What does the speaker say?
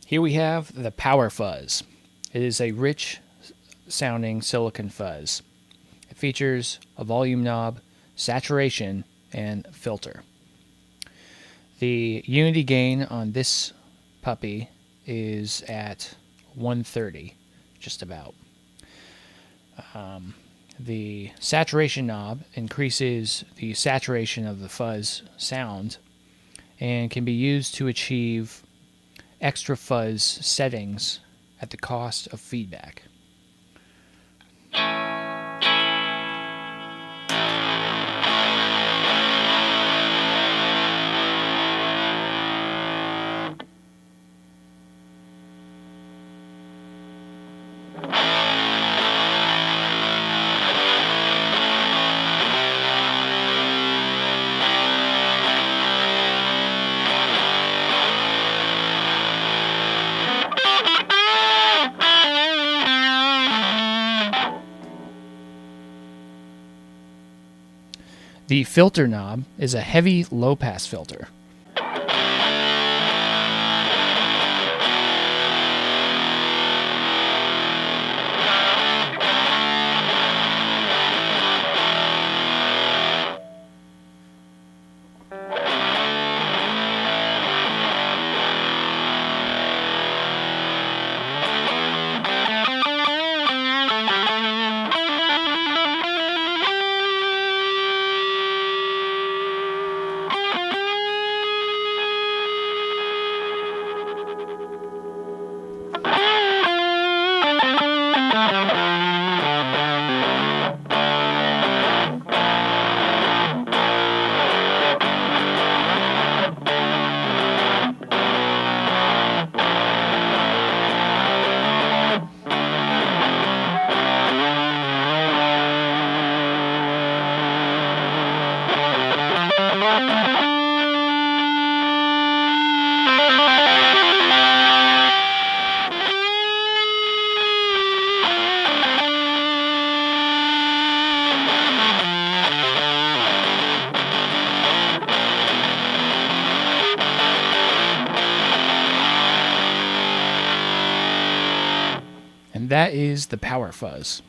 Here we have the Power-Fuzz. It is a rich sounding silicon fuzz. It features a volume knob, saturation, and filter. The unity gain on this puppy is at 130, just about. The saturation knob increases the saturation of the fuzz sound and can be used to achieve extra fuzz settings at the cost of feedback. The filter knob is a heavy low-pass filter. And that is the Power-Fuzz.